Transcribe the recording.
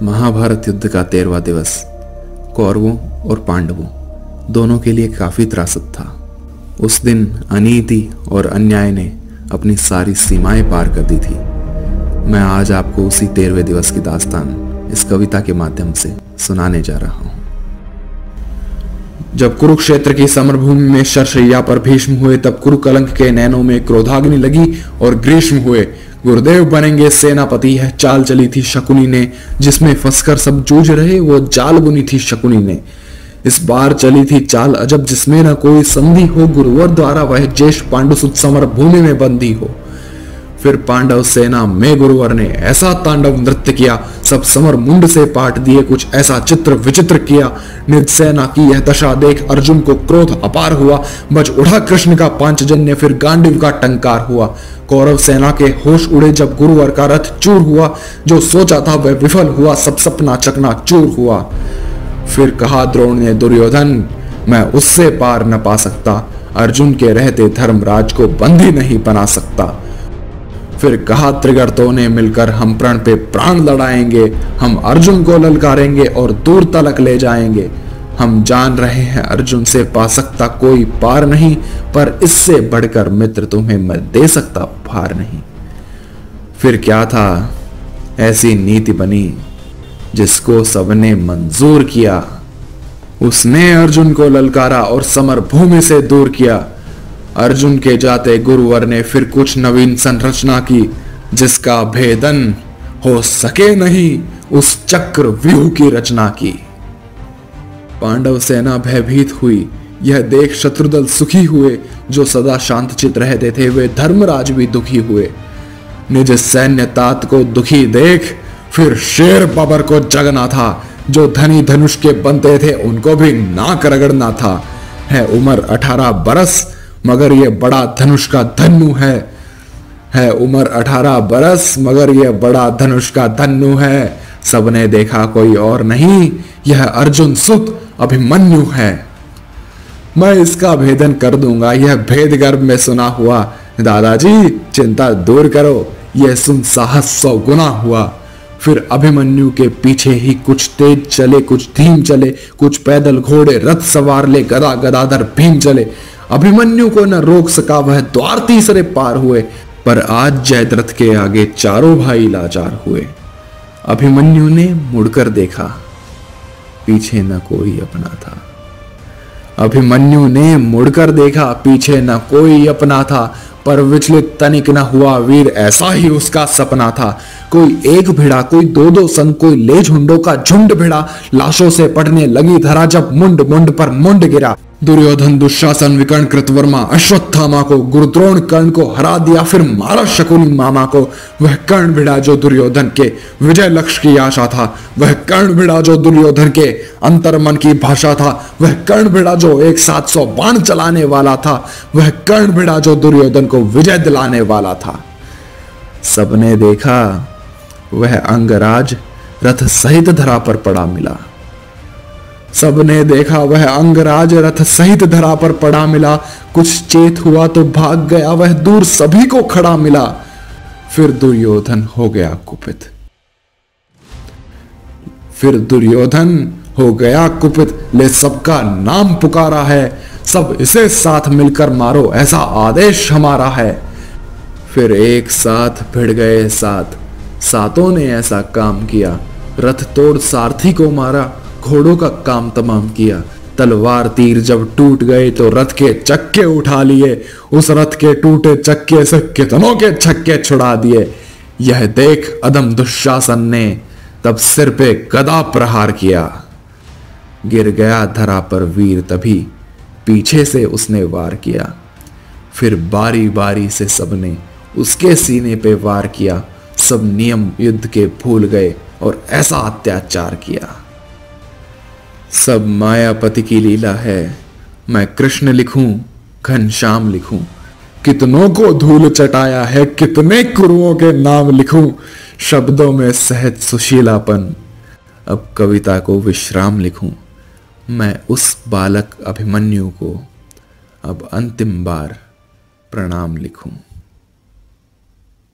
महाभारत युद्ध का 13वां दिवस कौरवों और पांडवों दोनों के लिए काफी त्रासद था। उस दिन अनीति और अन्याय ने अपनी सारी सीमाएं पार कर दी थी। मैं आज आपको उसी 13वें दिवस की दास्तान इस कविता के माध्यम से सुनाने जा रहा हूं। जब कुरुक्षेत्र की समरभूमि में शरशैया पर भीष्म हुए, तब कुरुकलंक के नैनों में क्रोधाग्नि लगी और ग्रीष्म हुए। गुरुदेव बनेंगे सेनापति, है चाल चली थी शकुनी ने, जिसमें फंसकर सब जूझ रहे वो जाल बुनी थी शकुनी ने। इस बार चली थी चाल अजब, जिसमें न कोई संधि हो, गुरुवर द्वारा वह ज्येष्ठ पांडुसुत समर भूमि में बंदी हो। फिर पांडव सेना में गुरुवर ने ऐसा तांडव नृत्य किया, सब समर मुंड से पाट दिए, कुछ ऐसा चित्र विचित्र किया। निज सेना की यह दशा देख अर्जुन को क्रोध अपार हुआ, बच उठा कृष्ण का पांचजन्य, फिर गांडीव का टंकार हुआ। कौरव सेना के होश उड़े जब गुरुवर का रथ चूर हुआ, जो सोचा था वह विफल हुआ, सब सपना चकना चूर हुआ। फिर कहा द्रोण ने दुर्योधन, मैं उससे पार न पा सकता, अर्जुन के रहते धर्मराज को बंदी नहीं बना सकता। फिर कहा त्रिगर्तों ने मिलकर, हम प्रण पे प्राण लड़ाएंगे, हम अर्जुन को ललकारेंगे और दूर तलक ले जाएंगे। हम जान रहे हैं अर्जुन से पा सकता कोई पार नहीं, पर इससे बढ़कर मित्र तुम्हें मैं दे सकता उपहार नहीं। फिर क्या था, ऐसी नीति बनी जिसको सबने मंजूर किया। उसने अर्जुन को ललकारा और समर भूमि से दूर किया। अर्जुन के जाते गुरुवर ने फिर कुछ नवीन संरचना की, जिसका भेदन हो सके नहीं, उस चक्र व्यूह की रचना की। पांडव सेना भयभीत हुई, यह देख शत्रुदल सुखी हुए, जो सदा शांतचित रहते थे वे धर्मराज भी दुखी हुए। निज सैन्य तात को दुखी देख फिर शेर बबर को जगना था, जो धनी धनुष के बनते थे उनको भी नाक रगड़ना था। है उम्र 18 बरस, मगर ये बड़ा धनुष का धन्नु है उम्र 18 बरस, मगर ये बड़ा धनुष का धन्नु है। सबने देखा कोई और नहीं, यह अर्जुन सुत अभिमन्यु है। मैं इसका भेदन कर दूंगा, यह भेद गर्भ में सुना हुआ। दादाजी चिंता दूर करो, यह सुन साहस 100 गुना हुआ। फिर अभिमन्यु के पीछे ही कुछ तेज चले, कुछ धीम चले, कुछ पैदल घोड़े रथ सवार ले, गदा गदाधर भीम चले। अभिमन्यु को न रोक सका, वह द्वार तीसरे पार हुए, पर आज जयद्रथ के आगे चारों भाई लाचार हुए। अभिमन्यु ने मुड़कर देखा, पीछे न कोई अपना था। अभिमन्यु ने मुड़कर देखा, पीछे न कोई अपना था, पर विचलित तनिक न हुआ वीर, ऐसा ही उसका सपना था। कोई एक भिड़ा, कोई दो संग, कोई ले झुंडों का झुंड भिड़ा, लाशों से पड़ने लगी धरा, जब मुंड मुंड पर मुंड गिरा। दुर्योधन दुशासन विकर्ण कृतवर्मा अश्वत्थामा को, गुरुद्रोण कर्ण को हरा दिया, फिर मारा शकुनी मामा को। वह कर्ण भिड़ा जो दुर्योधन के विजय लक्ष्य की आशा था, वह कर्ण भिड़ा जो दुर्योधन के अंतर मन की भाषा था, वह कर्ण भिड़ा जो एक 700 बाण चलाने वाला था, वह कर्ण भिड़ा जो दुर्योधन को विजय दिलाने वाला था। सबने देखा वह अंगराज रथ सहित धरा पर पड़ा मिला। सबने देखा वह अंगराज रथ सहित धरा पर पड़ा मिला। कुछ चेत हुआ तो भाग गया, वह दूर सभी को खड़ा मिला। फिर दुर्योधन हो गया कुपित, फिर दुर्योधन हो गया कुपित, ले सबका नाम पुकारा है, सब इसे साथ मिलकर मारो, ऐसा आदेश हमारा है। फिर एक साथ भिड़ गए सात, सातों ने ऐसा काम किया, रथ तोड़ सारथी को मारा, घोड़ों का काम तमाम किया। तलवार तीर जब टूट गए तो रथ के चक्के उठा लिए, उस रथ के टूटे चक्के से कितनों के छक्के छुड़ा दिए। यह देख अधम दुशासन ने तब सिर पे गदा प्रहार किया। गिर गया धरा पर वीर, तभी पीछे से उसने वार किया। फिर बारी बारी से सबने उसके सीने पे वार किया। सब नियम युद्ध के भूल गए और ऐसा अत्याचार किया। सब मायापति की लीला है, मैं कृष्ण लिखूं घनश्याम लिखूं, कितनों को धूल चटाया है, कितने कुरुओं के नाम लिखूं। शब्दों में सहज सुशीलापन, अब कविता को विश्राम लिखूं। मैं उस बालक अभिमन्यु को अब अंतिम बार प्रणाम लिखूं।